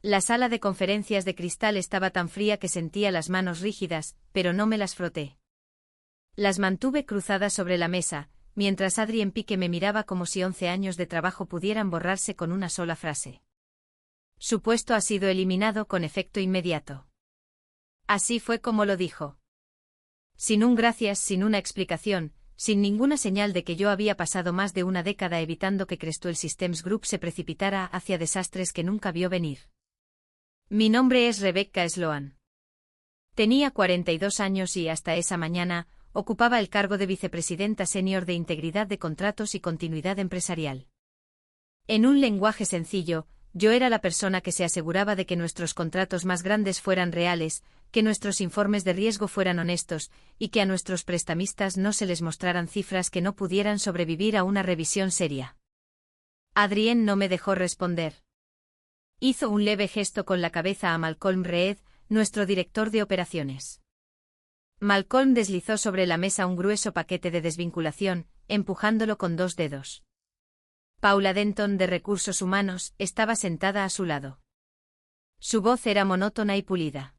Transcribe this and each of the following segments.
La sala de conferencias de cristal estaba tan fría que sentía las manos rígidas, pero no me las froté. Las mantuve cruzadas sobre la mesa, mientras Adrien Pique me miraba como si 11 años de trabajo pudieran borrarse con una sola frase. Su puesto ha sido eliminado con efecto inmediato. Así fue como lo dijo. Sin un gracias, sin una explicación, sin ninguna señal de que yo había pasado más de una década evitando que Crestwell Systems Group se precipitara hacia desastres que nunca vio venir. Mi nombre es Rebecca Sloan. Tenía 42 años y hasta esa mañana ocupaba el cargo de vicepresidenta senior de Integridad de Contratos y Continuidad Empresarial. En un lenguaje sencillo, yo era la persona que se aseguraba de que nuestros contratos más grandes fueran reales, que nuestros informes de riesgo fueran honestos, y que a nuestros prestamistas no se les mostraran cifras que no pudieran sobrevivir a una revisión seria. Adrien no me dejó responder. Hizo un leve gesto con la cabeza a Malcolm Reed, nuestro director de operaciones. Malcolm deslizó sobre la mesa un grueso paquete de desvinculación, empujándolo con 2 dedos. Paula Denton, de Recursos Humanos, estaba sentada a su lado. Su voz era monótona y pulida.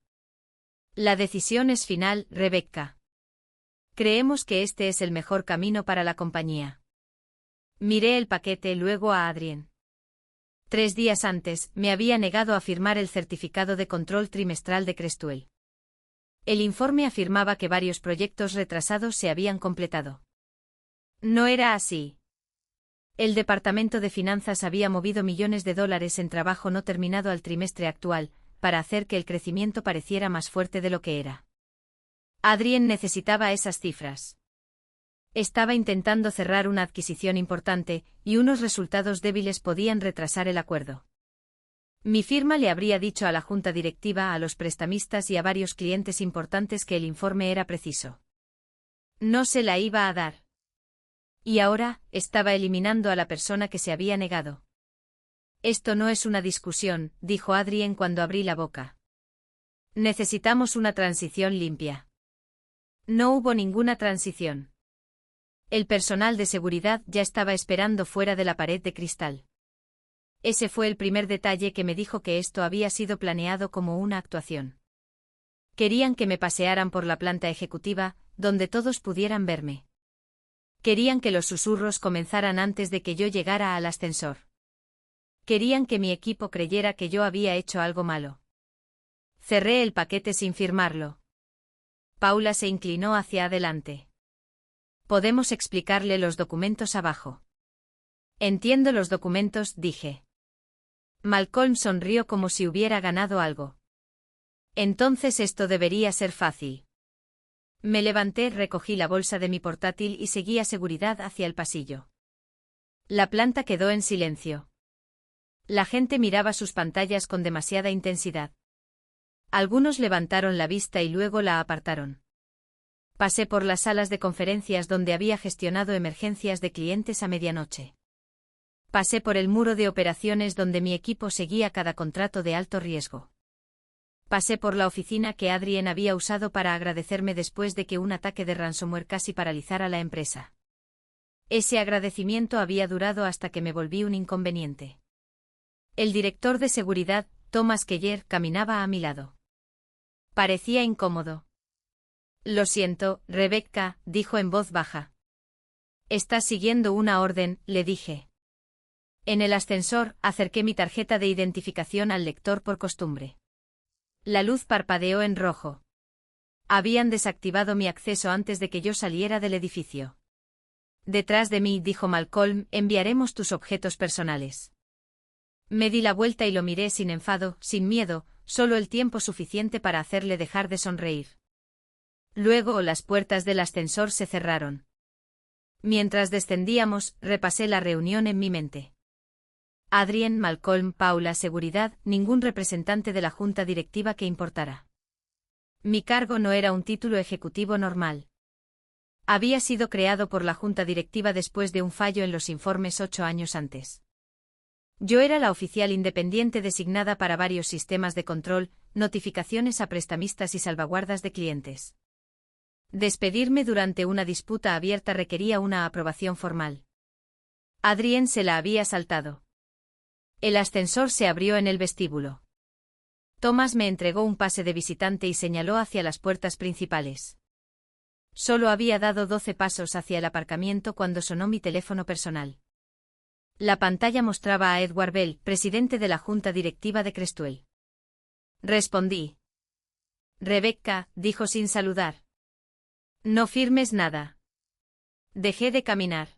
La decisión es final, Rebecca. Creemos que este es el mejor camino para la compañía. Miré el paquete luego a Adrien. 3 días antes, me había negado a firmar el certificado de control trimestral de Crestwell. El informe afirmaba que varios proyectos retrasados se habían completado. No era así. El Departamento de Finanzas había movido millones de dólares en trabajo no terminado al trimestre actual, para hacer que el crecimiento pareciera más fuerte de lo que era. Adrien necesitaba esas cifras. Estaba intentando cerrar una adquisición importante, y unos resultados débiles podían retrasar el acuerdo. Mi firma le habría dicho a la junta directiva, a los prestamistas y a varios clientes importantes que el informe era preciso. No se la iba a dar. Y ahora, estaba eliminando a la persona que se había negado. Esto no es una discusión, dijo Adrien cuando abrí la boca. Necesitamos una transición limpia. No hubo ninguna transición. El personal de seguridad ya estaba esperando fuera de la pared de cristal. Ese fue el primer detalle que me dijo que esto había sido planeado como una actuación. Querían que me pasearan por la planta ejecutiva, donde todos pudieran verme. Querían que los susurros comenzaran antes de que yo llegara al ascensor. Querían que mi equipo creyera que yo había hecho algo malo. Cerré el paquete sin firmarlo. Paula se inclinó hacia adelante. Podemos explicarle los documentos abajo. Entiendo los documentos, dije. Malcolm sonrió como si hubiera ganado algo. Entonces esto debería ser fácil. Me levanté, recogí la bolsa de mi portátil y seguí a seguridad hacia el pasillo. La planta quedó en silencio. La gente miraba sus pantallas con demasiada intensidad. Algunos levantaron la vista y luego la apartaron. Pasé por las salas de conferencias donde había gestionado emergencias de clientes a medianoche. Pasé por el muro de operaciones donde mi equipo seguía cada contrato de alto riesgo. Pasé por la oficina que Adrien había usado para agradecerme después de que un ataque de ransomware casi paralizara la empresa. Ese agradecimiento había durado hasta que me volví un inconveniente. El director de seguridad, Thomas Keller, caminaba a mi lado. Parecía incómodo. Lo siento, Rebecca, dijo en voz baja. Estás siguiendo una orden, le dije. En el ascensor, acerqué mi tarjeta de identificación al lector por costumbre. La luz parpadeó en rojo. Habían desactivado mi acceso antes de que yo saliera del edificio. Detrás de mí, dijo Malcolm, enviaremos tus objetos personales. Me di la vuelta y lo miré sin enfado, sin miedo, solo el tiempo suficiente para hacerle dejar de sonreír. Luego las puertas del ascensor se cerraron. Mientras descendíamos, repasé la reunión en mi mente. Adrien, Malcolm, Paula, seguridad, ningún representante de la junta directiva que importara. Mi cargo no era un título ejecutivo normal. Había sido creado por la junta directiva después de un fallo en los informes 8 años antes. Yo era la oficial independiente designada para varios sistemas de control, notificaciones a prestamistas y salvaguardas de clientes. Despedirme durante una disputa abierta requería una aprobación formal. Adrien se la había saltado. El ascensor se abrió en el vestíbulo. Thomas me entregó un pase de visitante y señaló hacia las puertas principales. Solo había dado 12 pasos hacia el aparcamiento cuando sonó mi teléfono personal. La pantalla mostraba a Edward Bell, presidente de la junta directiva de Crestwell. Respondí. Rebecca, dijo sin saludar. No firmes nada. Dejé de caminar.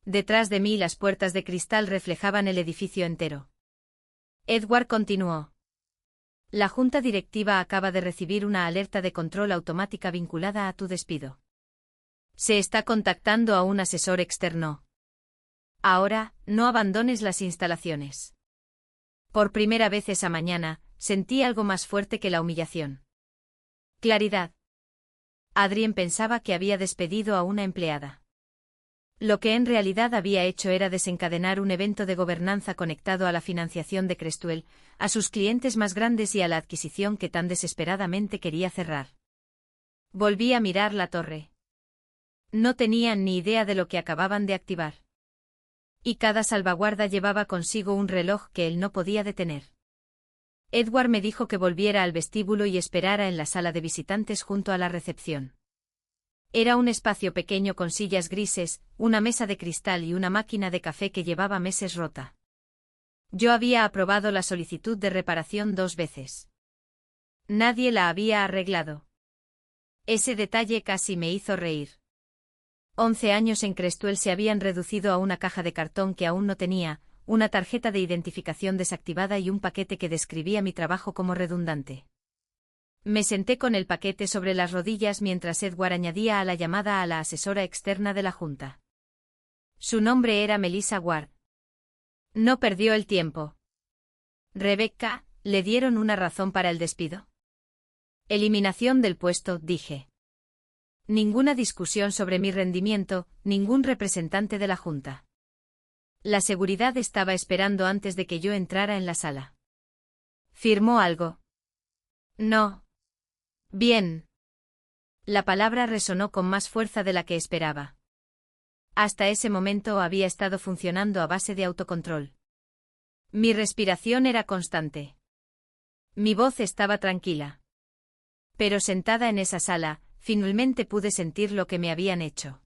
Detrás de mí las puertas de cristal reflejaban el edificio entero. Edward continuó. La junta directiva acaba de recibir una alerta de control automática vinculada a tu despido. Se está contactando a un asesor externo. Ahora, no abandones las instalaciones. Por primera vez esa mañana, sentí algo más fuerte que la humillación. Claridad. Adrien pensaba que había despedido a una empleada. Lo que en realidad había hecho era desencadenar un evento de gobernanza conectado a la financiación de Crestwell, a sus clientes más grandes y a la adquisición que tan desesperadamente quería cerrar. Volví a mirar la torre. No tenían ni idea de lo que acababan de activar. Y cada salvaguarda llevaba consigo un reloj que él no podía detener. Edward me dijo que volviera al vestíbulo y esperara en la sala de visitantes junto a la recepción. Era un espacio pequeño con sillas grises, una mesa de cristal y una máquina de café que llevaba meses rota. Yo había aprobado la solicitud de reparación 2 veces. Nadie la había arreglado. Ese detalle casi me hizo reír. 11 años en Crestwell se habían reducido a una caja de cartón que aún no tenía, una tarjeta de identificación desactivada y un paquete que describía mi trabajo como redundante. Me senté con el paquete sobre las rodillas mientras Edward añadía a la llamada a la asesora externa de la junta. Su nombre era Melissa Ward. No perdió el tiempo. Rebecca, ¿le dieron una razón para el despido? Eliminación del puesto, dije. Ninguna discusión sobre mi rendimiento, ningún representante de la junta. La seguridad estaba esperando antes de que yo entrara en la sala. ¿Firmó algo? No. Bien. La palabra resonó con más fuerza de la que esperaba. Hasta ese momento había estado funcionando a base de autocontrol. Mi respiración era constante. Mi voz estaba tranquila. Pero sentada en esa sala, finalmente pude sentir lo que me habían hecho.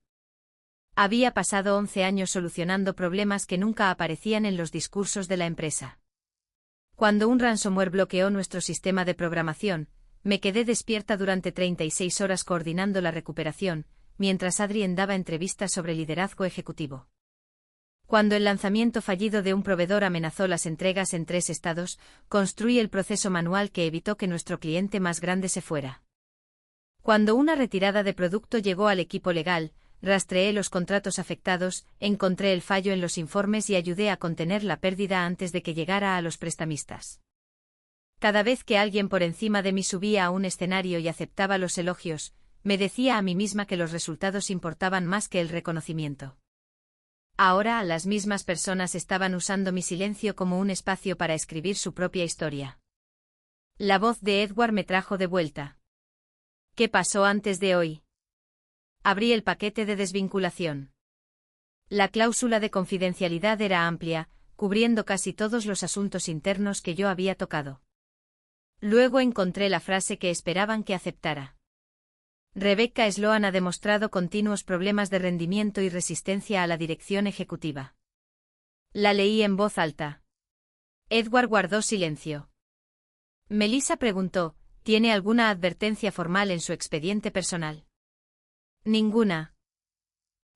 Había pasado 11 años solucionando problemas que nunca aparecían en los discursos de la empresa. Cuando un ransomware bloqueó nuestro sistema de programación, me quedé despierta durante 36 horas coordinando la recuperación, mientras Adrien daba entrevistas sobre liderazgo ejecutivo. Cuando el lanzamiento fallido de un proveedor amenazó las entregas en 3 estados, construí el proceso manual que evitó que nuestro cliente más grande se fuera. Cuando una retirada de producto llegó al equipo legal, rastreé los contratos afectados, encontré el fallo en los informes y ayudé a contener la pérdida antes de que llegara a los prestamistas. Cada vez que alguien por encima de mí subía a un escenario y aceptaba los elogios, me decía a mí misma que los resultados importaban más que el reconocimiento. Ahora las mismas personas estaban usando mi silencio como un espacio para escribir su propia historia. La voz de Edward me trajo de vuelta. ¿Qué pasó antes de hoy? Abrí el paquete de desvinculación. La cláusula de confidencialidad era amplia, cubriendo casi todos los asuntos internos que yo había tocado. Luego encontré la frase que esperaban que aceptara. Rebecca Sloan ha demostrado continuos problemas de rendimiento y resistencia a la dirección ejecutiva. La leí en voz alta. Edward guardó silencio. Melissa preguntó, ¿tiene alguna advertencia formal en su expediente personal? Ninguna.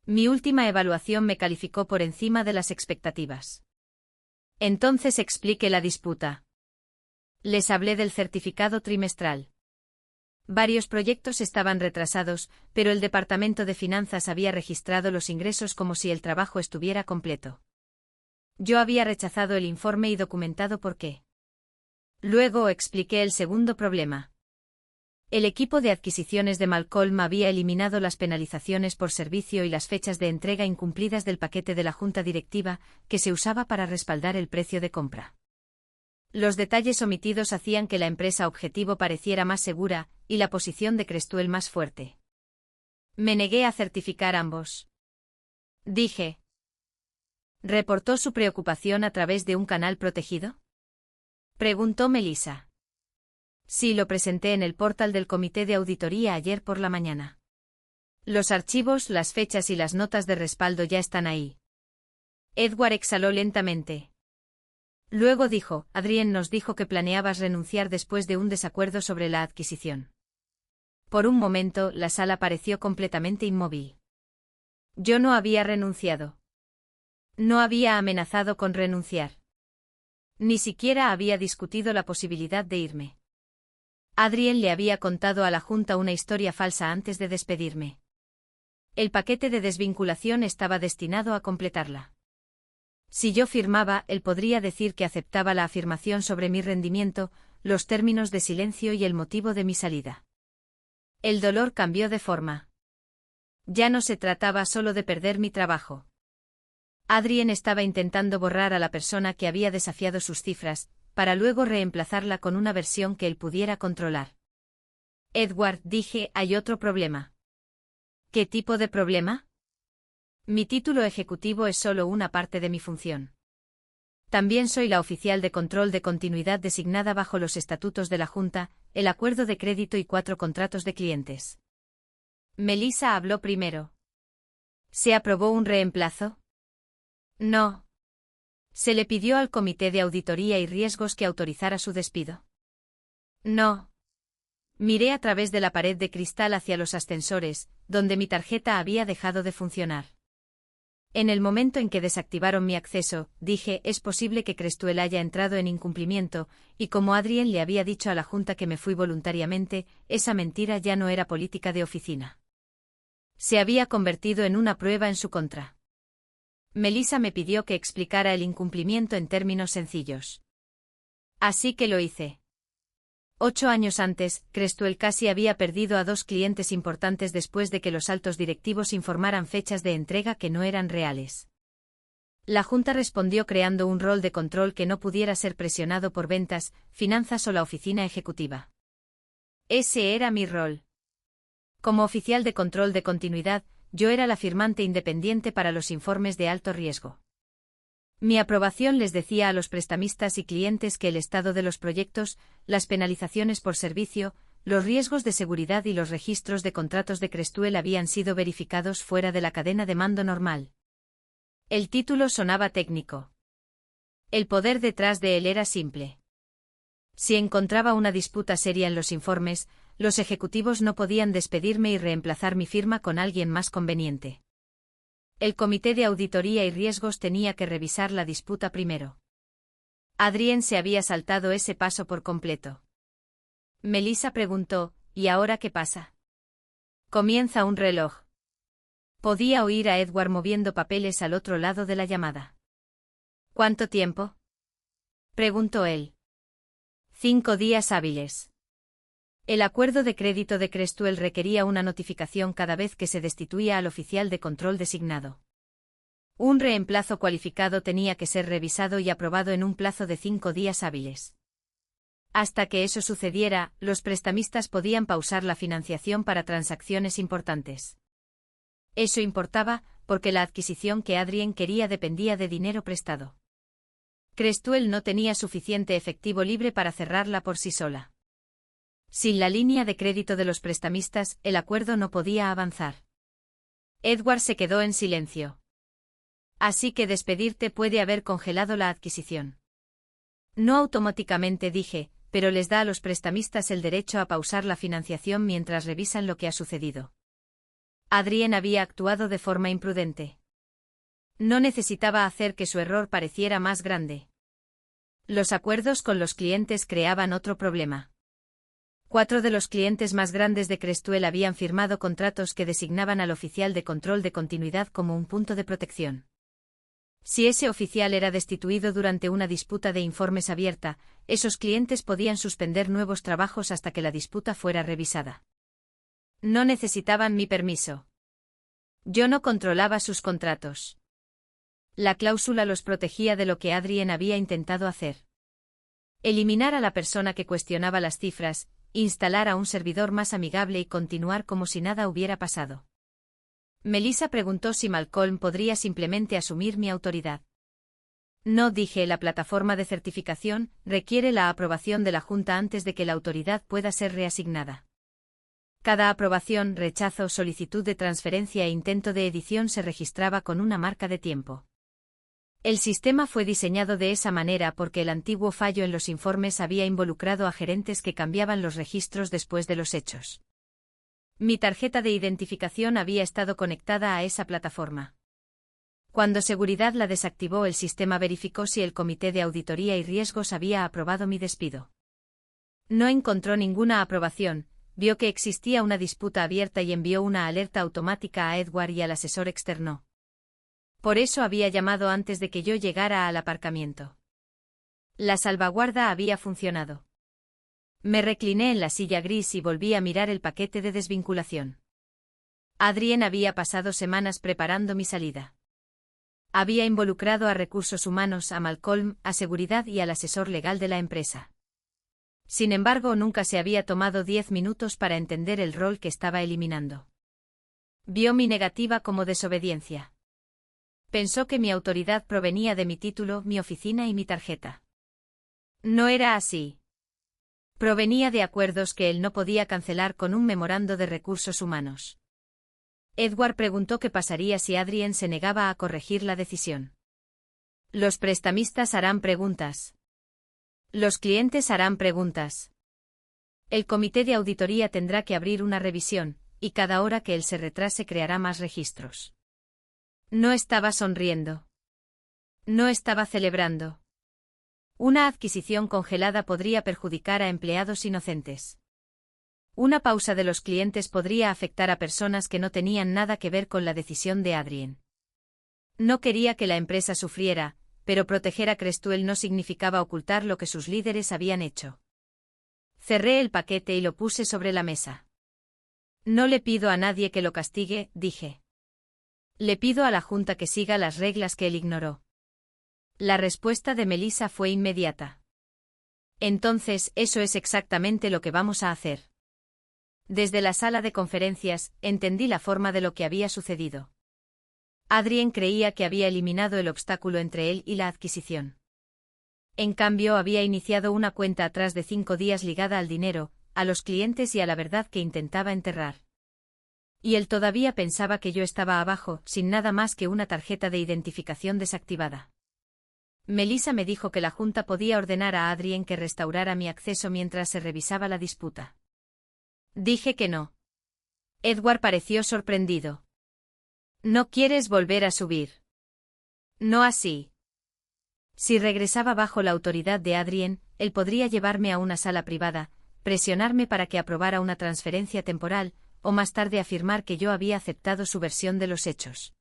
Mi última evaluación me calificó por encima de las expectativas. Entonces expliqué la disputa. Les hablé del certificado trimestral. Varios proyectos estaban retrasados, pero el Departamento de Finanzas había registrado los ingresos como si el trabajo estuviera completo. Yo había rechazado el informe y documentado por qué. Luego expliqué el segundo problema. El equipo de adquisiciones de Malcolm había eliminado las penalizaciones por servicio y las fechas de entrega incumplidas del paquete de la junta directiva, que se usaba para respaldar el precio de compra. Los detalles omitidos hacían que la empresa objetivo pareciera más segura, y la posición de Crestwell más fuerte. Me negué a certificar ambos. Dije. ¿Reportó su preocupación a través de un canal protegido? Preguntó Melissa. Sí, lo presenté en el portal del comité de auditoría ayer por la mañana. Los archivos, las fechas y las notas de respaldo ya están ahí. Edward exhaló lentamente. Luego dijo, Adrien nos dijo que planeabas renunciar después de un desacuerdo sobre la adquisición. Por un momento, la sala pareció completamente inmóvil. Yo no había renunciado. No había amenazado con renunciar. Ni siquiera había discutido la posibilidad de irme. Adrien le había contado a la Junta una historia falsa antes de despedirme. El paquete de desvinculación estaba destinado a completarla. Si yo firmaba, él podría decir que aceptaba la afirmación sobre mi rendimiento, los términos de silencio y el motivo de mi salida. El dolor cambió de forma. Ya no se trataba solo de perder mi trabajo. Adrien estaba intentando borrar a la persona que había desafiado sus cifras, para luego reemplazarla con una versión que él pudiera controlar. Edward, dije, hay otro problema. ¿Qué tipo de problema? Mi título ejecutivo es solo una parte de mi función. También soy la oficial de control de continuidad designada bajo los estatutos de la Junta, el acuerdo de crédito y 4 contratos de clientes. Melissa habló primero. ¿Se aprobó un reemplazo? No. ¿Se le pidió al Comité de Auditoría y Riesgos que autorizara su despido? No. Miré a través de la pared de cristal hacia los ascensores, donde mi tarjeta había dejado de funcionar. En el momento en que desactivaron mi acceso, dije, es posible que Crestuel haya entrado en incumplimiento, y como Adrien le había dicho a la Junta que me fui voluntariamente, esa mentira ya no era política de oficina. Se había convertido en una prueba en su contra. Melissa me pidió que explicara el incumplimiento en términos sencillos. Así que lo hice. 8 años antes, Crestuel casi había perdido a 2 clientes importantes después de que los altos directivos informaran fechas de entrega que no eran reales. La Junta respondió creando un rol de control que no pudiera ser presionado por ventas, finanzas o la oficina ejecutiva. Ese era mi rol. Como oficial de control de continuidad, yo era la firmante independiente para los informes de alto riesgo. Mi aprobación les decía a los prestamistas y clientes que el estado de los proyectos, las penalizaciones por servicio, los riesgos de seguridad y los registros de contratos de Crestuel habían sido verificados fuera de la cadena de mando normal. El título sonaba técnico. El poder detrás de él era simple. Si encontraba una disputa seria en los informes, los ejecutivos no podían despedirme y reemplazar mi firma con alguien más conveniente. El Comité de Auditoría y Riesgos tenía que revisar la disputa primero. Adrien se había saltado ese paso por completo. Melissa preguntó, ¿y ahora qué pasa? Comienza un reloj. Podía oír a Edward moviendo papeles al otro lado de la llamada. ¿Cuánto tiempo? Preguntó él. 5 días hábiles. El acuerdo de crédito de Crestuel requería una notificación cada vez que se destituía al oficial de control designado. Un reemplazo cualificado tenía que ser revisado y aprobado en un plazo de 5 días hábiles. Hasta que eso sucediera, los prestamistas podían pausar la financiación para transacciones importantes. Eso importaba, porque la adquisición que Adrien quería dependía de dinero prestado. Crestuel no tenía suficiente efectivo libre para cerrarla por sí sola. Sin la línea de crédito de los prestamistas, el acuerdo no podía avanzar. Edward se quedó en silencio. Así que despedirte puede haber congelado la adquisición. No automáticamente dije, pero les da a los prestamistas el derecho a pausar la financiación mientras revisan lo que ha sucedido. Adrien había actuado de forma imprudente. No necesitaba hacer que su error pareciera más grande. Los acuerdos con los clientes creaban otro problema. 4 de los clientes más grandes de Crestuel habían firmado contratos que designaban al oficial de control de continuidad como un punto de protección. Si ese oficial era destituido durante una disputa de informes abierta, esos clientes podían suspender nuevos trabajos hasta que la disputa fuera revisada. No necesitaban mi permiso. Yo no controlaba sus contratos. La cláusula los protegía de lo que Adrien había intentado hacer. Eliminar a la persona que cuestionaba las cifras, instalar a un servidor más amigable y continuar como si nada hubiera pasado. Melissa preguntó si Malcolm podría simplemente asumir mi autoridad. No, dije, la plataforma de certificación requiere la aprobación de la Junta antes de que la autoridad pueda ser reasignada. Cada aprobación, rechazo, solicitud de transferencia e intento de edición se registraba con una marca de tiempo. El sistema fue diseñado de esa manera porque el antiguo fallo en los informes había involucrado a gerentes que cambiaban los registros después de los hechos. Mi tarjeta de identificación había estado conectada a esa plataforma. Cuando seguridad la desactivó, el sistema verificó si el Comité de Auditoría y Riesgos había aprobado mi despido. No encontró ninguna aprobación, vio que existía una disputa abierta y envió una alerta automática a Edward y al asesor externo. Por eso había llamado antes de que yo llegara al aparcamiento. La salvaguarda había funcionado. Me recliné en la silla gris y volví a mirar el paquete de desvinculación. Adrien había pasado semanas preparando mi salida. Había involucrado a recursos humanos, a Malcolm, a seguridad y al asesor legal de la empresa. Sin embargo, nunca se había tomado 10 minutos para entender el rol que estaba eliminando. Vio mi negativa como desobediencia. Pensó que mi autoridad provenía de mi título, mi oficina y mi tarjeta. No era así. Provenía de acuerdos que él no podía cancelar con un memorando de recursos humanos. Edward preguntó qué pasaría si Adrien se negaba a corregir la decisión. Los prestamistas harán preguntas. Los clientes harán preguntas. El comité de auditoría tendrá que abrir una revisión, y cada hora que él se retrase creará más registros. No estaba sonriendo. No estaba celebrando. Una adquisición congelada podría perjudicar a empleados inocentes. Una pausa de los clientes podría afectar a personas que no tenían nada que ver con la decisión de Adrien. No quería que la empresa sufriera, pero proteger a Crestuel no significaba ocultar lo que sus líderes habían hecho. Cerré el paquete y lo puse sobre la mesa. No le pido a nadie que lo castigue, dije. Le pido a la Junta que siga las reglas que él ignoró. La respuesta de Melissa fue inmediata. Entonces, eso es exactamente lo que vamos a hacer. Desde la sala de conferencias, entendí la forma de lo que había sucedido. Adrien creía que había eliminado el obstáculo entre él y la adquisición. En cambio, había iniciado una cuenta atrás de 5 días ligada al dinero, a los clientes y a la verdad que intentaba enterrar. Y él todavía pensaba que yo estaba abajo, sin nada más que una tarjeta de identificación desactivada. Melissa me dijo que la Junta podía ordenar a Adrien que restaurara mi acceso mientras se revisaba la disputa. Dije que no. Edward pareció sorprendido. ¿No quieres volver a subir? No así. Si regresaba bajo la autoridad de Adrien, él podría llevarme a una sala privada, presionarme para que aprobara una transferencia temporal, o más tarde afirmar que yo había aceptado su versión de los hechos.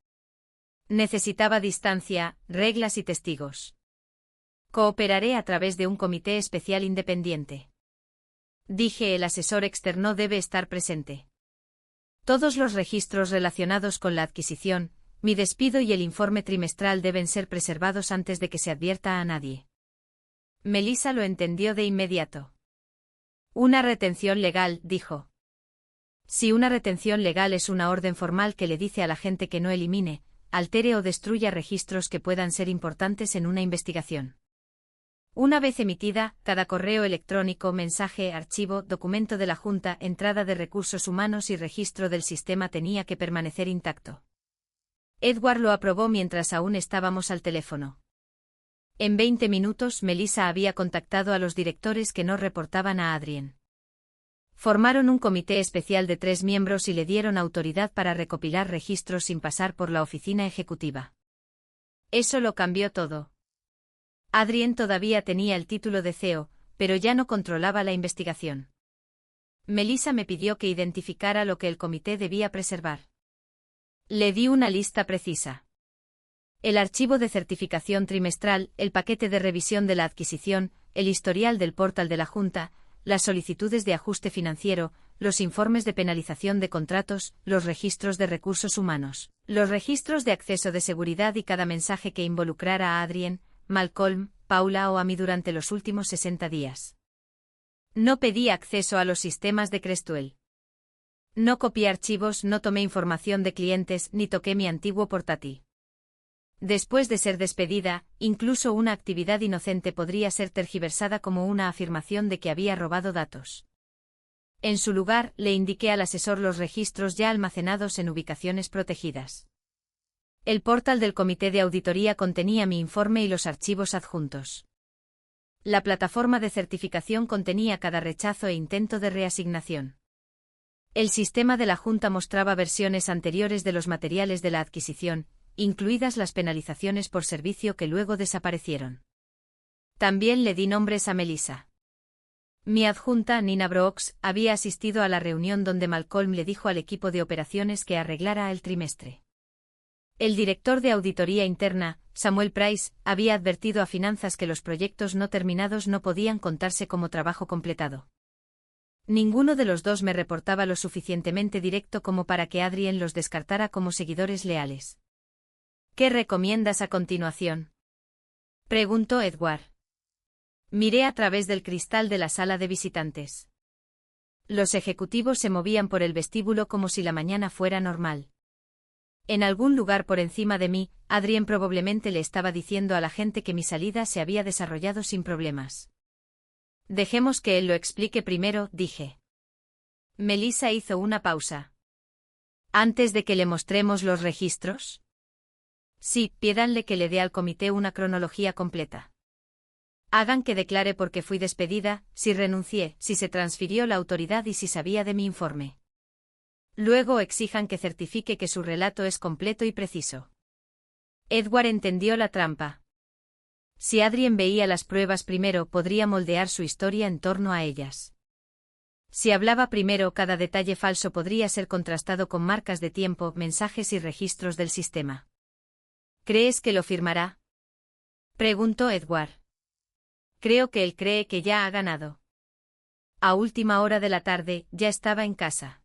Necesitaba distancia, reglas y testigos. Cooperaré a través de un comité especial independiente. Dije, el asesor externo debe estar presente. Todos los registros relacionados con la adquisición, mi despido y el informe trimestral deben ser preservados antes de que se advierta a nadie. Melissa lo entendió de inmediato. Una retención legal, dijo. Si una retención legal es una orden formal que le dice a la gente que no elimine, altere o destruya registros que puedan ser importantes en una investigación. Una vez emitida, cada correo electrónico, mensaje, archivo, documento de la Junta, entrada de recursos humanos y registro del sistema tenía que permanecer intacto. Edward lo aprobó mientras aún estábamos al teléfono. En 20 minutos, Melissa había contactado a los directores que no reportaban a Adrien. Formaron un comité especial de 3 miembros y le dieron autoridad para recopilar registros sin pasar por la oficina ejecutiva. Eso lo cambió todo. Adrien todavía tenía el título de CEO, pero ya no controlaba la investigación. Melissa me pidió que identificara lo que el comité debía preservar. Le di una lista precisa. El archivo de certificación trimestral, el paquete de revisión de la adquisición, el historial del portal de la Junta, las solicitudes de ajuste financiero, los informes de penalización de contratos, los registros de recursos humanos, los registros de acceso de seguridad y cada mensaje que involucrara a Adrien, Malcolm, Paula o a mí durante los últimos 60 días. No pedí acceso a los sistemas de Crestuel. No copié archivos, no tomé información de clientes ni toqué mi antiguo portátil. Después de ser despedida, incluso una actividad inocente podría ser tergiversada como una afirmación de que había robado datos. En su lugar, le indiqué al asesor los registros ya almacenados en ubicaciones protegidas. El portal del comité de auditoría contenía mi informe y los archivos adjuntos. La plataforma de certificación contenía cada rechazo e intento de reasignación. El sistema de la Junta mostraba versiones anteriores de los materiales de la adquisición, incluidas las penalizaciones por servicio que luego desaparecieron. También le di nombres a Melissa. Mi adjunta, Nina Brooks, había asistido a la reunión donde Malcolm le dijo al equipo de operaciones que arreglara el trimestre. El director de auditoría interna, Samuel Price, había advertido a finanzas que los proyectos no terminados no podían contarse como trabajo completado. Ninguno de los dos me reportaba lo suficientemente directo como para que Adrien los descartara como seguidores leales. ¿Qué recomiendas a continuación?, preguntó Edward. Miré a través del cristal de la sala de visitantes. Los ejecutivos se movían por el vestíbulo como si la mañana fuera normal. En algún lugar por encima de mí, Adrien probablemente le estaba diciendo a la gente que mi salida se había desarrollado sin problemas. Dejemos que él lo explique primero, dije. Melissa hizo una pausa. ¿Antes de que le mostremos los registros? Sí, pídanle que le dé al comité una cronología completa. Hagan que declare por qué fui despedida, si renuncié, si se transfirió la autoridad y si sabía de mi informe. Luego exijan que certifique que su relato es completo y preciso. Edward entendió la trampa. Si Adrien veía las pruebas primero, podría moldear su historia en torno a ellas. Si hablaba primero, cada detalle falso podría ser contrastado con marcas de tiempo, mensajes y registros del sistema. ¿Crees que lo firmará?, preguntó Edward. Creo que él cree que ya ha ganado. A última hora de la tarde, ya estaba en casa.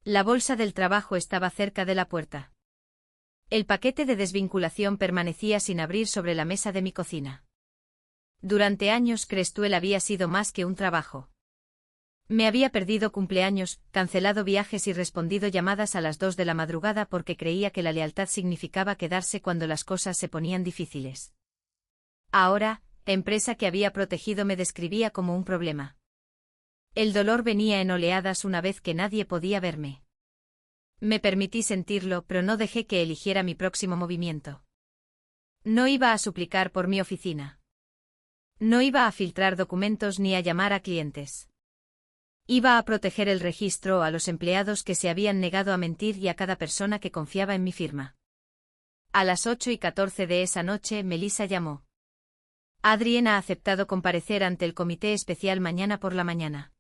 La bolsa del trabajo estaba cerca de la puerta. El paquete de desvinculación permanecía sin abrir sobre la mesa de mi cocina. Durante años Crestuel había sido más que un trabajo. Me había perdido cumpleaños, cancelado viajes y respondido llamadas a las 2 de la madrugada porque creía que la lealtad significaba quedarse cuando las cosas se ponían difíciles. Ahora, la empresa que había protegido me describía como un problema. El dolor venía en oleadas una vez que nadie podía verme. Me permití sentirlo, pero no dejé que eligiera mi próximo movimiento. No iba a suplicar por mi oficina. No iba a filtrar documentos ni a llamar a clientes. Iba a proteger el registro, a los empleados que se habían negado a mentir y a cada persona que confiaba en mi firma. A las 8:14 de esa noche, Melissa llamó. Adrien ha aceptado comparecer ante el comité especial mañana por la mañana.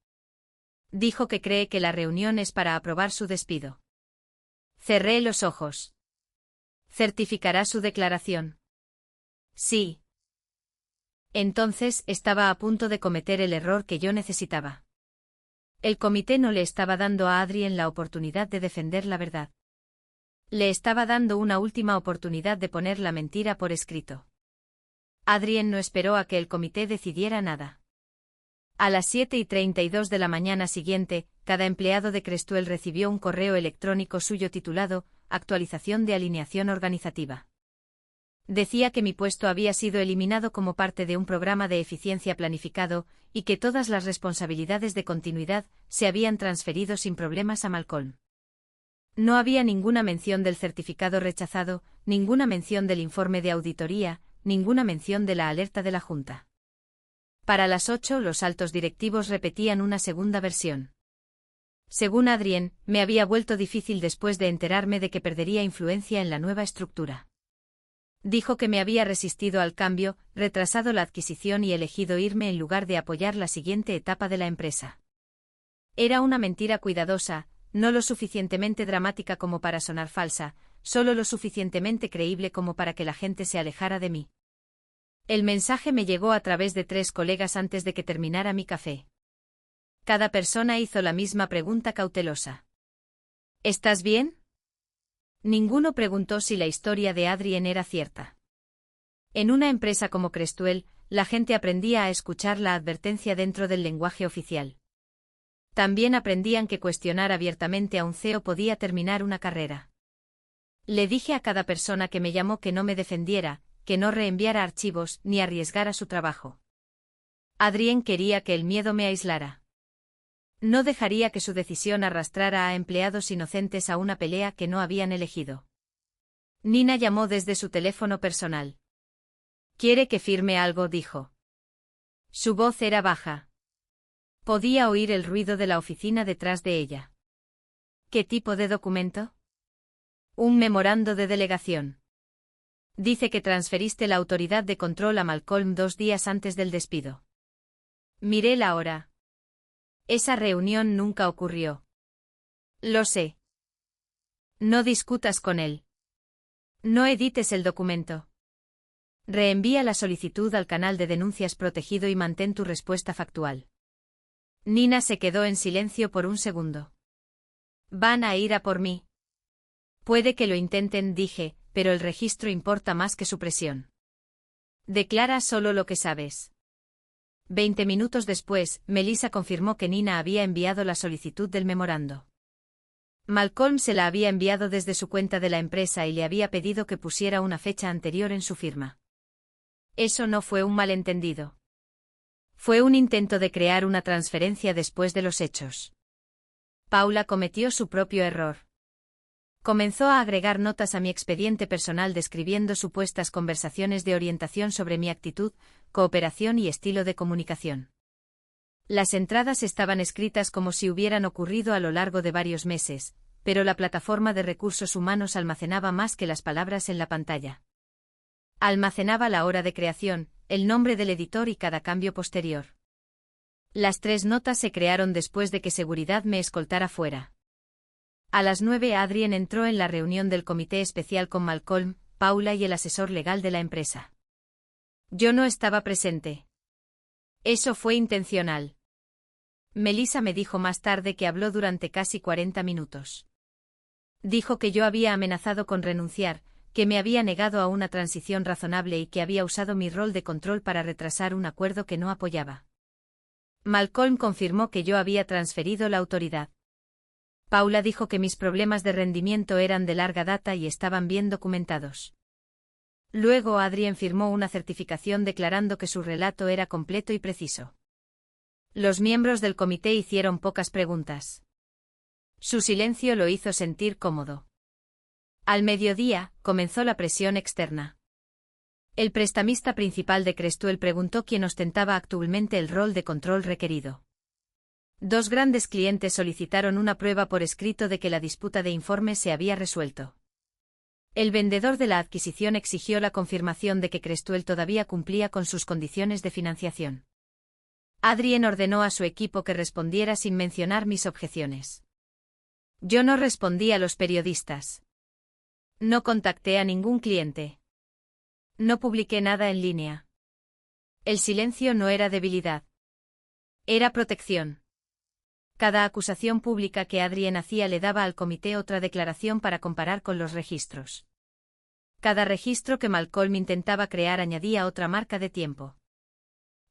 Dijo que cree que la reunión es para aprobar su despido. Cerré los ojos. ¿Certificará su declaración? Sí. Entonces estaba a punto de cometer el error que yo necesitaba. El comité no le estaba dando a Adrien la oportunidad de defender la verdad. Le estaba dando una última oportunidad de poner la mentira por escrito. Adrien no esperó a que el comité decidiera nada. A las 7:32 de la mañana siguiente, cada empleado de Crestuel recibió un correo electrónico suyo titulado «Actualización de alineación organizativa». Decía que mi puesto había sido eliminado como parte de un programa de eficiencia planificado, y que todas las responsabilidades de continuidad se habían transferido sin problemas a Malcolm. No había ninguna mención del certificado rechazado, ninguna mención del informe de auditoría, ninguna mención de la alerta de la Junta. Para las 8, los altos directivos repetían una segunda versión. Según Adrien, me había vuelto difícil después de enterarme de que perdería influencia en la nueva estructura. Dijo que me había resistido al cambio, retrasado la adquisición y elegido irme en lugar de apoyar la siguiente etapa de la empresa. Era una mentira cuidadosa, no lo suficientemente dramática como para sonar falsa, solo lo suficientemente creíble como para que la gente se alejara de mí. El mensaje me llegó a través de 3 colegas antes de que terminara mi café. Cada persona hizo la misma pregunta cautelosa. ¿Estás bien? Ninguno preguntó si la historia de Adrien era cierta. En una empresa como Crestuel, la gente aprendía a escuchar la advertencia dentro del lenguaje oficial. También aprendían que cuestionar abiertamente a un CEO podía terminar una carrera. Le dije a cada persona que me llamó que no me defendiera, que no reenviara archivos ni arriesgara su trabajo. Adrien quería que el miedo me aislara. No dejaría que su decisión arrastrara a empleados inocentes a una pelea que no habían elegido. Nina llamó desde su teléfono personal. «¿Quiere que firme algo?», dijo. Su voz era baja. Podía oír el ruido de la oficina detrás de ella. «¿Qué tipo de documento?». «Un memorando de delegación. Dice que transferiste la autoridad de control a Malcolm 2 días antes del despido». Miré la hora. Esa reunión nunca ocurrió. «Lo sé». «No discutas con él. No edites el documento. Reenvía la solicitud al canal de denuncias protegido y mantén tu respuesta factual». Nina se quedó en silencio por un segundo. «¿Van a ir a por mí?». «Puede que lo intenten», dije, «pero el registro importa más que su presión. Declara solo lo que sabes». 20 minutos después, Melissa confirmó que Nina había enviado la solicitud del memorando. Malcolm se la había enviado desde su cuenta de la empresa y le había pedido que pusiera una fecha anterior en su firma. Eso no fue un malentendido. Fue un intento de crear una transferencia después de los hechos. Paula cometió su propio error. Comenzó a agregar notas a mi expediente personal describiendo supuestas conversaciones de orientación sobre mi actitud, cooperación y estilo de comunicación. Las entradas estaban escritas como si hubieran ocurrido a lo largo de varios meses, pero la plataforma de recursos humanos almacenaba más que las palabras en la pantalla. Almacenaba la hora de creación, el nombre del editor y cada cambio posterior. Las 3 notas se crearon después de que seguridad me escoltara fuera. A las 9 Adrien entró en la reunión del comité especial con Malcolm, Paula y el asesor legal de la empresa. Yo no estaba presente. Eso fue intencional. Melissa me dijo más tarde que habló durante casi 40 minutos. Dijo que yo había amenazado con renunciar, que me había negado a una transición razonable y que había usado mi rol de control para retrasar un acuerdo que no apoyaba. Malcolm confirmó que yo había transferido la autoridad. Paula dijo que mis problemas de rendimiento eran de larga data y estaban bien documentados. Luego Adrien firmó una certificación declarando que su relato era completo y preciso. Los miembros del comité hicieron pocas preguntas. Su silencio lo hizo sentir cómodo. Al mediodía, comenzó la presión externa. El prestamista principal de Creswell preguntó quién ostentaba actualmente el rol de control requerido. 2 grandes clientes solicitaron una prueba por escrito de que la disputa de informes se había resuelto. El vendedor de la adquisición exigió la confirmación de que Creswell todavía cumplía con sus condiciones de financiación. Adrien ordenó a su equipo que respondiera sin mencionar mis objeciones. Yo no respondí a los periodistas. No contacté a ningún cliente. No publiqué nada en línea. El silencio no era debilidad. Era protección. Cada acusación pública que Adrien hacía le daba al comité otra declaración para comparar con los registros. Cada registro que Malcolm intentaba crear añadía otra marca de tiempo.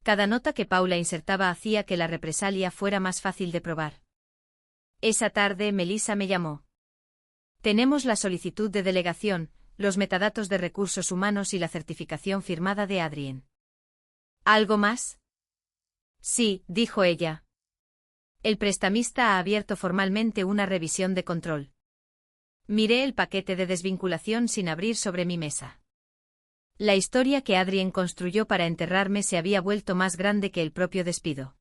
Cada nota que Paula insertaba hacía que la represalia fuera más fácil de probar. Esa tarde Melissa me llamó. Tenemos la solicitud de delegación, los metadatos de recursos humanos y la certificación firmada de Adrien. ¿Algo más? Sí, dijo ella. El prestamista ha abierto formalmente una revisión de control. Miré el paquete de desvinculación sin abrir sobre mi mesa. La historia que Adrien construyó para enterrarme se había vuelto más grande que el propio despido.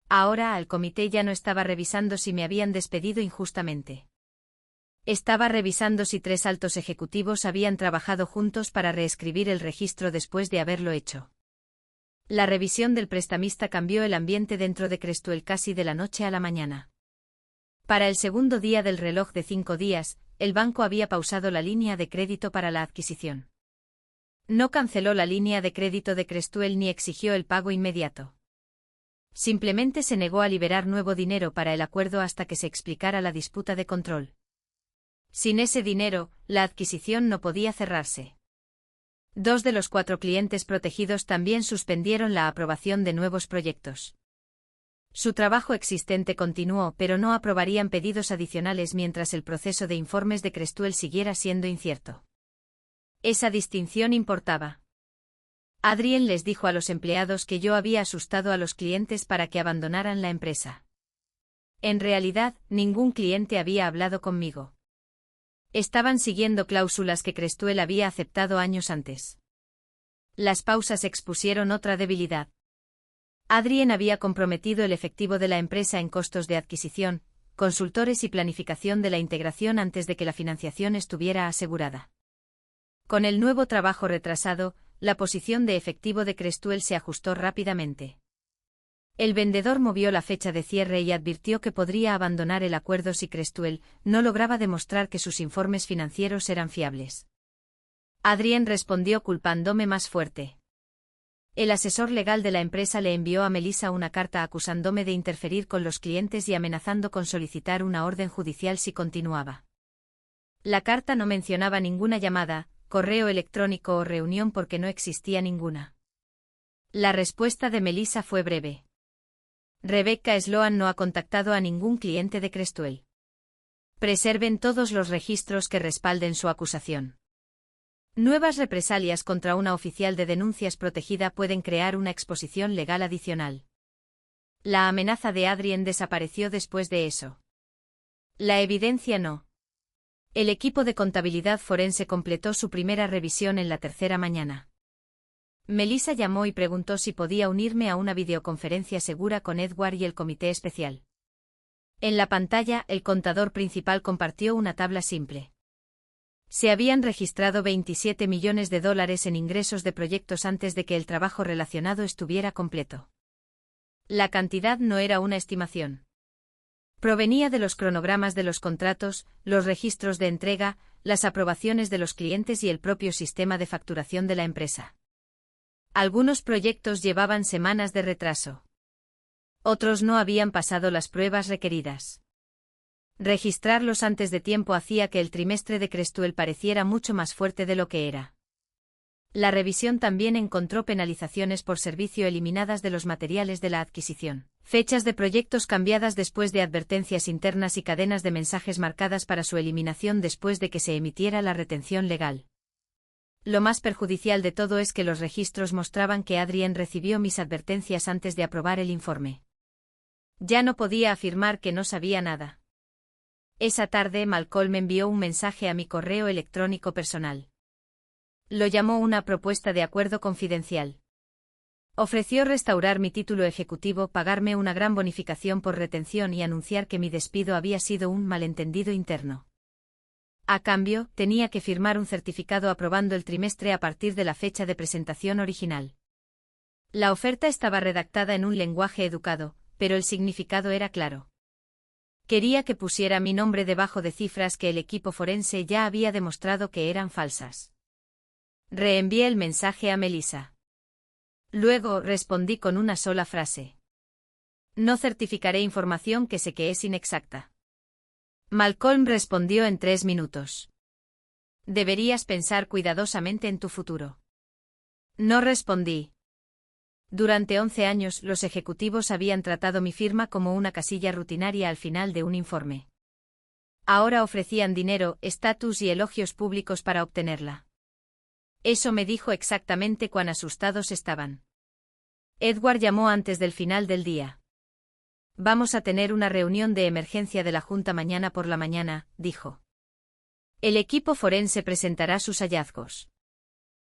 Ahora el comité ya no estaba revisando si me habían despedido injustamente. Estaba revisando si 3 altos ejecutivos habían trabajado juntos para reescribir el registro después de haberlo hecho. La revisión del prestamista cambió el ambiente dentro de Creswell casi de la noche a la mañana. Para el segundo día del reloj de 5 días, el banco había pausado la línea de crédito para la adquisición. No canceló la línea de crédito de Creswell ni exigió el pago inmediato. Simplemente se negó a liberar nuevo dinero para el acuerdo hasta que se explicara la disputa de control. Sin ese dinero, la adquisición no podía cerrarse. 2 de los 4 clientes protegidos también suspendieron la aprobación de nuevos proyectos. Su trabajo existente continuó, pero no aprobarían pedidos adicionales mientras el proceso de informes de Creswell siguiera siendo incierto. Esa distinción importaba. Adrien les dijo a los empleados que yo había asustado a los clientes para que abandonaran la empresa. En realidad, ningún cliente había hablado conmigo. Estaban siguiendo cláusulas que Creswell había aceptado años antes. Las pausas expusieron otra debilidad. Adrien había comprometido el efectivo de la empresa en costos de adquisición, consultores y planificación de la integración antes de que la financiación estuviera asegurada. Con el nuevo trabajo retrasado, la posición de efectivo de Creswell se ajustó rápidamente. El vendedor movió la fecha de cierre y advirtió que podría abandonar el acuerdo si Creswell no lograba demostrar que sus informes financieros eran fiables. Adrien respondió culpándome más fuerte. El asesor legal de la empresa le envió a Melissa una carta acusándome de interferir con los clientes y amenazando con solicitar una orden judicial si continuaba. La carta no mencionaba ninguna llamada, correo electrónico o reunión porque no existía ninguna. La respuesta de Melissa fue breve. Rebecca Sloan no ha contactado a ningún cliente de Creswell. Preserven todos los registros que respalden su acusación. Nuevas represalias contra una oficial de denuncias protegida pueden crear una exposición legal adicional. La amenaza de Adrien desapareció después de eso. La evidencia no. El equipo de contabilidad forense completó su primera revisión en la tercera mañana. Melissa llamó y preguntó si podía unirme a una videoconferencia segura con Edward y el comité especial. En la pantalla, el contador principal compartió una tabla simple. Se habían registrado $27 millones en ingresos de proyectos antes de que el trabajo relacionado estuviera completo. La cantidad no era una estimación. Provenía de los cronogramas de los contratos, los registros de entrega, las aprobaciones de los clientes y el propio sistema de facturación de la empresa. Algunos proyectos llevaban semanas de retraso. Otros no habían pasado las pruebas requeridas. Registrarlos antes de tiempo hacía que el trimestre de Creswell pareciera mucho más fuerte de lo que era. La revisión también encontró penalizaciones por servicio eliminadas de los materiales de la adquisición, fechas de proyectos cambiadas después de advertencias internas y cadenas de mensajes marcadas para su eliminación después de que se emitiera la retención legal. Lo más perjudicial de todo es que los registros mostraban que Adrien recibió mis advertencias antes de aprobar el informe. Ya no podía afirmar que no sabía nada. Esa tarde Malcolm envió un mensaje a mi correo electrónico personal. Lo llamó una propuesta de acuerdo confidencial. Ofreció restaurar mi título ejecutivo, pagarme una gran bonificación por retención y anunciar que mi despido había sido un malentendido interno. A cambio, tenía que firmar un certificado aprobando el trimestre a partir de la fecha de presentación original. La oferta estaba redactada en un lenguaje educado, pero el significado era claro. Quería que pusiera mi nombre debajo de cifras que el equipo forense ya había demostrado que eran falsas. Reenvié el mensaje a Melissa. Luego respondí con una sola frase. No certificaré información que sé que es inexacta. Malcolm respondió en 3 minutos. Deberías pensar cuidadosamente en tu futuro. No respondí. Durante 11 años los ejecutivos habían tratado mi firma como una casilla rutinaria al final de un informe. Ahora ofrecían dinero, estatus y elogios públicos para obtenerla. Eso me dijo exactamente cuán asustados estaban. Edward llamó antes del final del día. Vamos a tener una reunión de emergencia de la Junta mañana por la mañana, dijo. El equipo forense presentará sus hallazgos.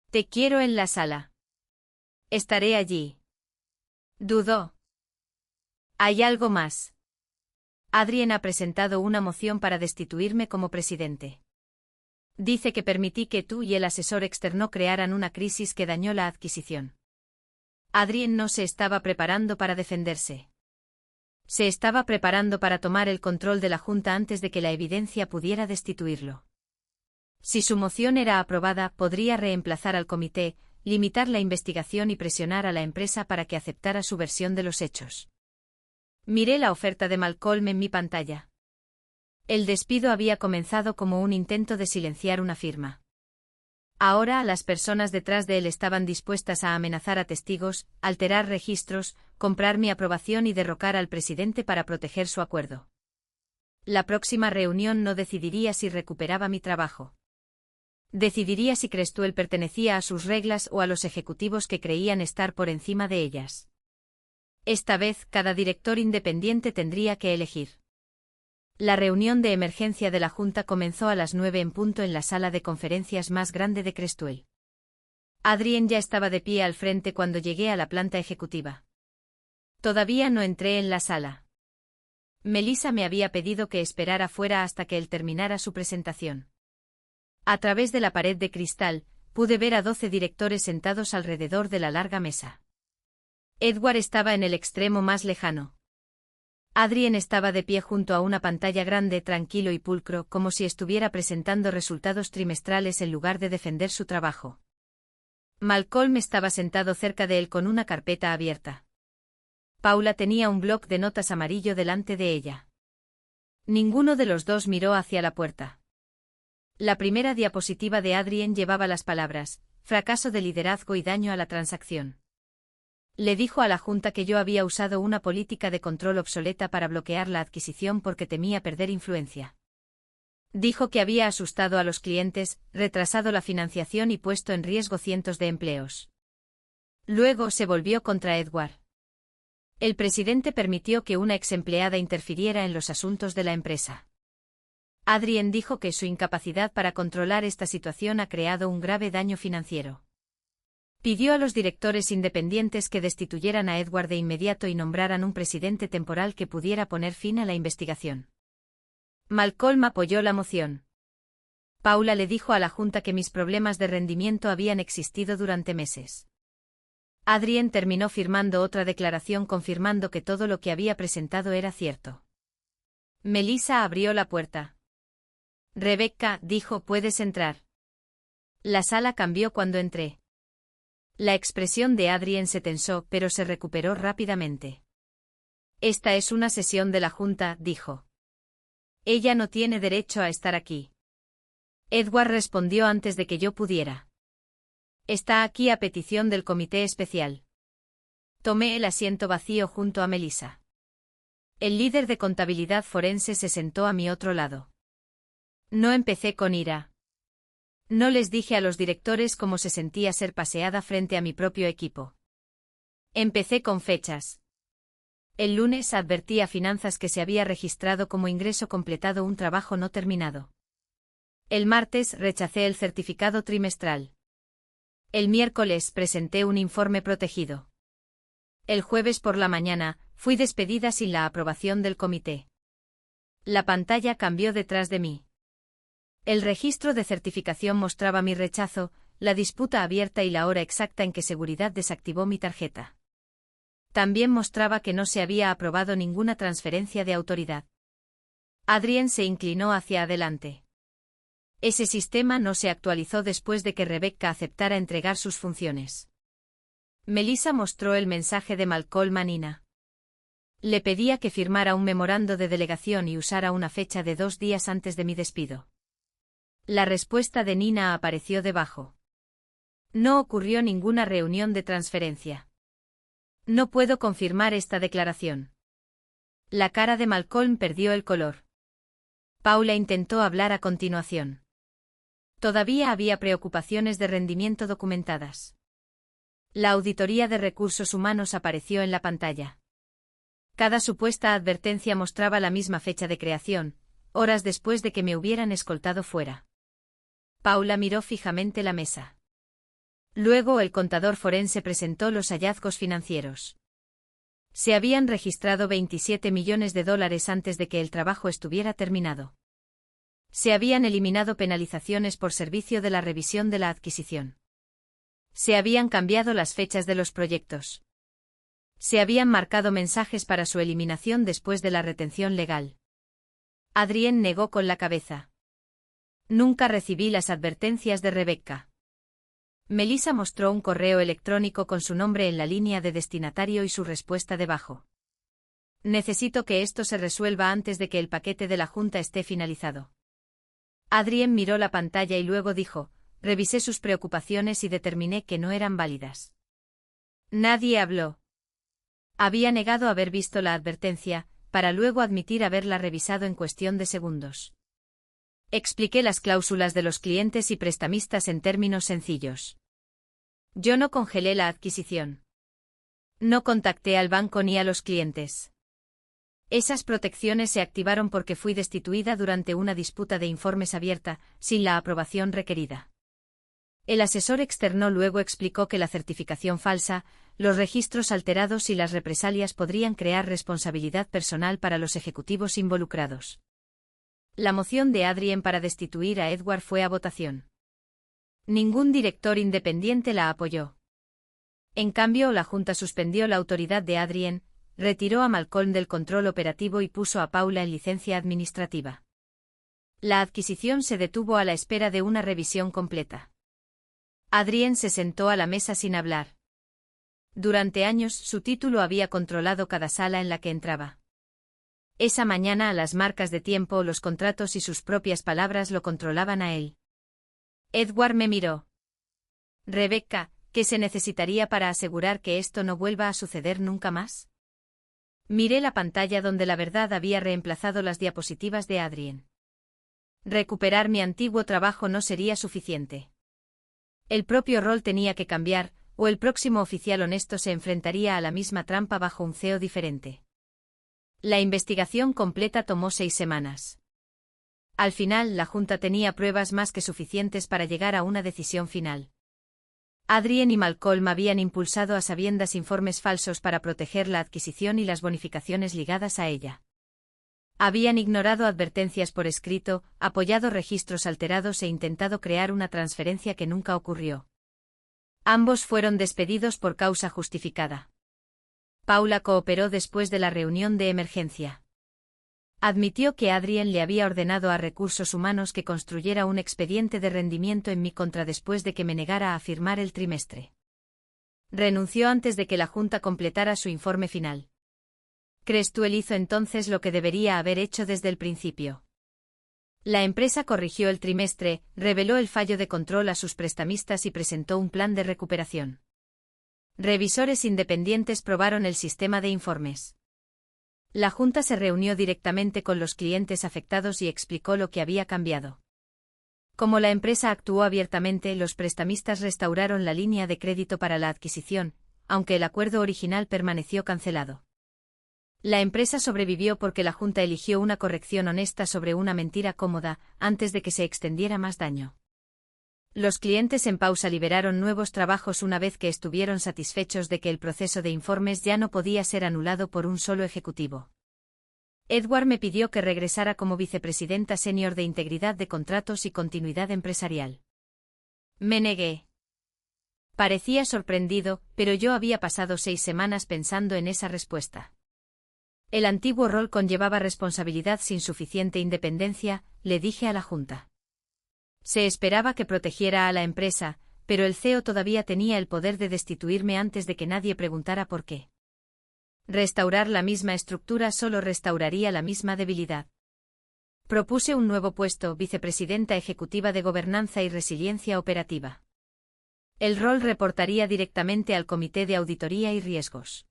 Te quiero en la sala. Estaré allí. Dudó. ¿Hay algo más? Adrien ha presentado una moción para destituirme como presidente. Dice que permití que tú y el asesor externo crearan una crisis que dañó la adquisición. Adrien no se estaba preparando para defenderse. Se estaba preparando para tomar el control de la Junta antes de que la evidencia pudiera destituirlo. Si su moción era aprobada, podría reemplazar al comité, limitar la investigación y presionar a la empresa para que aceptara su versión de los hechos. Miré la oferta de Malcolm en mi pantalla. El despido había comenzado como un intento de silenciar una firma. Ahora las personas detrás de él estaban dispuestas a amenazar a testigos, alterar registros, comprar mi aprobación y derrocar al presidente para proteger su acuerdo. La próxima reunión no decidiría si recuperaba mi trabajo. Decidiría si Creswell pertenecía a sus reglas o a los ejecutivos que creían estar por encima de ellas. Esta vez, cada director independiente tendría que elegir. La reunión de emergencia de la Junta comenzó a las 9 en punto en la sala de conferencias más grande de Creswell. Adrien ya estaba de pie al frente cuando llegué a la planta ejecutiva. Todavía no entré en la sala. Melissa me había pedido que esperara fuera hasta que él terminara su presentación. A través de la pared de cristal, pude ver a 12 directores sentados alrededor de la larga mesa. Edward estaba en el extremo más lejano. Adrien estaba de pie junto a una pantalla grande, tranquilo y pulcro, como si estuviera presentando resultados trimestrales en lugar de defender su trabajo. Malcolm estaba sentado cerca de él con una carpeta abierta. Paula tenía un bloc de notas amarillo delante de ella. Ninguno de los dos miró hacia la puerta. La primera diapositiva de Adrien llevaba las palabras: fracaso de liderazgo y daño a la transacción. Le dijo a la Junta que yo había usado una política de control obsoleta para bloquear la adquisición porque temía perder influencia. Dijo que había asustado a los clientes, retrasado la financiación y puesto en riesgo cientos de empleos. Luego se volvió contra Edward. El presidente permitió que una ex empleada interfiriera en los asuntos de la empresa. Adrien dijo que su incapacidad para controlar esta situación ha creado un grave daño financiero. Pidió a los directores independientes que destituyeran a Edward de inmediato y nombraran un presidente temporal que pudiera poner fin a la investigación. Malcolm apoyó la moción. Paula le dijo a la Junta que mis problemas de rendimiento habían existido durante meses. Adrien terminó firmando otra declaración confirmando que todo lo que había presentado era cierto. Melissa abrió la puerta. Rebecca, dijo, puedes entrar. La sala cambió cuando entré. La expresión de Adrien se tensó, pero se recuperó rápidamente. Esta es una sesión de la Junta, dijo. Ella no tiene derecho a estar aquí. Edward respondió antes de que yo pudiera. Está aquí a petición del comité especial. Tomé el asiento vacío junto a Melissa. El líder de contabilidad forense se sentó a mi otro lado. No empecé con ira. No les dije a los directores cómo se sentía ser paseada frente a mi propio equipo. Empecé con fechas. El lunes advertí a Finanzas que se había registrado como ingreso completado un trabajo no terminado. El martes rechacé el certificado trimestral. El miércoles presenté un informe protegido. El jueves por la mañana, fui despedida sin la aprobación del comité. La pantalla cambió detrás de mí. El registro de certificación mostraba mi rechazo, la disputa abierta y la hora exacta en que Seguridad desactivó mi tarjeta. También mostraba que no se había aprobado ninguna transferencia de autoridad. Adrien se inclinó hacia adelante. Ese sistema no se actualizó después de que Rebecca aceptara entregar sus funciones. Melissa mostró el mensaje de Malcolm a Nina. Le pedía que firmara un memorando de delegación y usara una fecha de 2 días antes de mi despido. La respuesta de Nina apareció debajo. No ocurrió ninguna reunión de transferencia. No puedo confirmar esta declaración. La cara de Malcolm perdió el color. Paula intentó hablar a continuación. Todavía había preocupaciones de rendimiento documentadas. La auditoría de recursos humanos apareció en la pantalla. Cada supuesta advertencia mostraba la misma fecha de creación, horas después de que me hubieran escoltado fuera. Paula miró fijamente la mesa. Luego el contador forense presentó los hallazgos financieros. Se habían registrado $27 millones antes de que el trabajo estuviera terminado. Se habían eliminado penalizaciones por servicio de la revisión de la adquisición. Se habían cambiado las fechas de los proyectos. Se habían marcado mensajes para su eliminación después de la retención legal. Adrien negó con la cabeza. Nunca recibí las advertencias de Rebecca. Melissa mostró un correo electrónico con su nombre en la línea de destinatario y su respuesta debajo. Necesito que esto se resuelva antes de que el paquete de la Junta esté finalizado. Adrien miró la pantalla y luego dijo, revisé sus preocupaciones y determiné que no eran válidas. Nadie habló. Había negado haber visto la advertencia, para luego admitir haberla revisado en cuestión de segundos. Expliqué las cláusulas de los clientes y prestamistas en términos sencillos. Yo no congelé la adquisición. No contacté al banco ni a los clientes. Esas protecciones se activaron porque fui destituida durante una disputa de informes abierta, sin la aprobación requerida. El asesor externo luego explicó que la certificación falsa, los registros alterados y las represalias podrían crear responsabilidad personal para los ejecutivos involucrados. La moción de Adrien para destituir a Edward fue a votación. Ningún director independiente la apoyó. En cambio, la Junta suspendió la autoridad de Adrien, retiró a Malcolm del control operativo y puso a Paula en licencia administrativa. La adquisición se detuvo a la espera de una revisión completa. Adrien se sentó a la mesa sin hablar. Durante años su título había controlado cada sala en la que entraba. Esa mañana las marcas de tiempo, los contratos y sus propias palabras lo controlaban a él. Edward me miró. Rebecca, ¿qué se necesitaría para asegurar que esto no vuelva a suceder nunca más? Miré la pantalla donde la verdad había reemplazado las diapositivas de Adrien. Recuperar mi antiguo trabajo no sería suficiente. El propio rol tenía que cambiar, o el próximo oficial honesto se enfrentaría a la misma trampa bajo un CEO diferente. La investigación completa tomó 6 semanas. Al final, la Junta tenía pruebas más que suficientes para llegar a una decisión final. Adrien y Malcolm habían impulsado a sabiendas informes falsos para proteger la adquisición y las bonificaciones ligadas a ella. Habían ignorado advertencias por escrito, apoyado registros alterados e intentado crear una transferencia que nunca ocurrió. Ambos fueron despedidos por causa justificada. Paula cooperó después de la reunión de emergencia. Admitió que Adrien le había ordenado a Recursos Humanos que construyera un expediente de rendimiento en mi contra después de que me negara a firmar el trimestre. Renunció antes de que la Junta completara su informe final. ¿Crees tú él hizo entonces lo que debería haber hecho desde el principio? La empresa corrigió el trimestre, reveló el fallo de control a sus prestamistas y presentó un plan de recuperación. Revisores independientes probaron el sistema de informes. La Junta se reunió directamente con los clientes afectados y explicó lo que había cambiado. Como la empresa actuó abiertamente, los prestamistas restauraron la línea de crédito para la adquisición, aunque el acuerdo original permaneció cancelado. La empresa sobrevivió porque la Junta eligió una corrección honesta sobre una mentira cómoda, antes de que se extendiera más daño. Los clientes en pausa liberaron nuevos trabajos una vez que estuvieron satisfechos de que el proceso de informes ya no podía ser anulado por un solo ejecutivo. Edward me pidió que regresara como vicepresidenta senior de Integridad de Contratos y Continuidad Empresarial. Me negué. Parecía sorprendido, pero yo había pasado 6 semanas pensando en esa respuesta. El antiguo rol conllevaba responsabilidad sin suficiente independencia, le dije a la Junta. Se esperaba que protegiera a la empresa, pero el CEO todavía tenía el poder de destituirme antes de que nadie preguntara por qué. Restaurar la misma estructura solo restauraría la misma debilidad. Propuse un nuevo puesto, vicepresidenta ejecutiva de Gobernanza y Resiliencia Operativa. El rol reportaría directamente al Comité de Auditoría y Riesgos.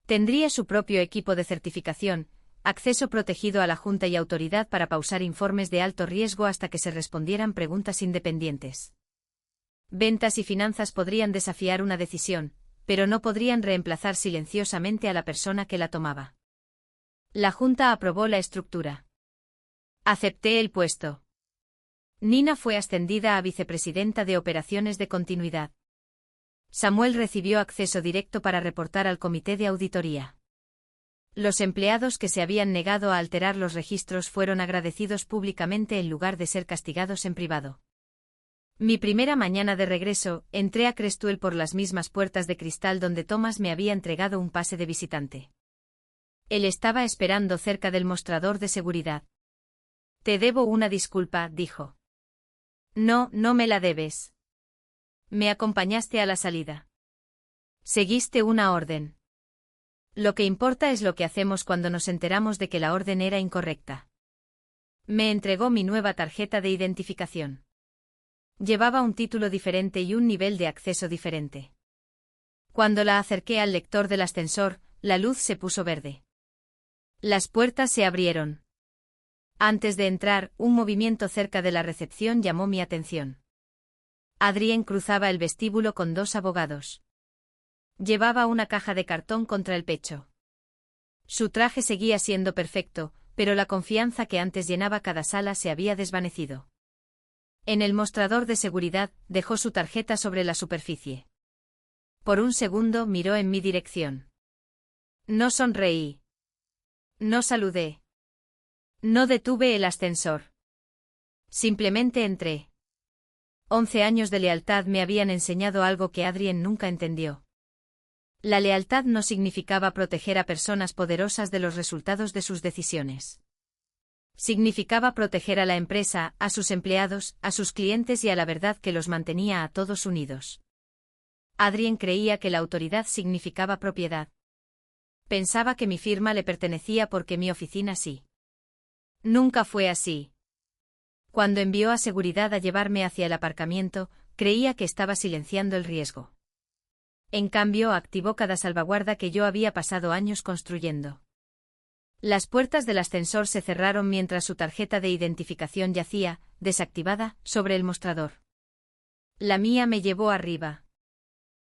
Tendría su propio equipo de certificación, acceso protegido a la Junta y autoridad para pausar informes de alto riesgo hasta que se respondieran preguntas independientes. Ventas y finanzas podrían desafiar una decisión, pero no podrían reemplazar silenciosamente a la persona que la tomaba. La Junta aprobó la estructura. Acepté el puesto. Nina fue ascendida a vicepresidenta de Operaciones de Continuidad. Samuel recibió acceso directo para reportar al Comité de Auditoría. Los empleados que se habían negado a alterar los registros fueron agradecidos públicamente en lugar de ser castigados en privado. Mi primera mañana de regreso, entré a Crestuel por las mismas puertas de cristal donde Thomas me había entregado un pase de visitante. Él estaba esperando cerca del mostrador de seguridad. Te debo una disculpa, dijo. No, no me la debes. Me acompañaste a la salida. Seguiste una orden. Lo que importa es lo que hacemos cuando nos enteramos de que la orden era incorrecta. Me entregó mi nueva tarjeta de identificación. Llevaba un título diferente y un nivel de acceso diferente. Cuando la acerqué al lector del ascensor, la luz se puso verde. Las puertas se abrieron. Antes de entrar, un movimiento cerca de la recepción llamó mi atención. Adrien cruzaba el vestíbulo con 2 abogados. Llevaba una caja de cartón contra el pecho. Su traje seguía siendo perfecto, pero la confianza que antes llenaba cada sala se había desvanecido. En el mostrador de seguridad, dejó su tarjeta sobre la superficie. Por un segundo miró en mi dirección. No sonreí. No saludé. No detuve el ascensor. Simplemente entré. 11 años de lealtad me habían enseñado algo que Adrien nunca entendió. La lealtad no significaba proteger a personas poderosas de los resultados de sus decisiones. Significaba proteger a la empresa, a sus empleados, a sus clientes y a la verdad que los mantenía a todos unidos. Adrien creía que la autoridad significaba propiedad. Pensaba que mi firma le pertenecía porque mi oficina sí. Nunca fue así. Cuando envió a seguridad a llevarme hacia el aparcamiento, creía que estaba silenciando el riesgo. En cambio, activó cada salvaguarda que yo había pasado años construyendo. Las puertas del ascensor se cerraron mientras su tarjeta de identificación yacía, desactivada, sobre el mostrador. La mía me llevó arriba.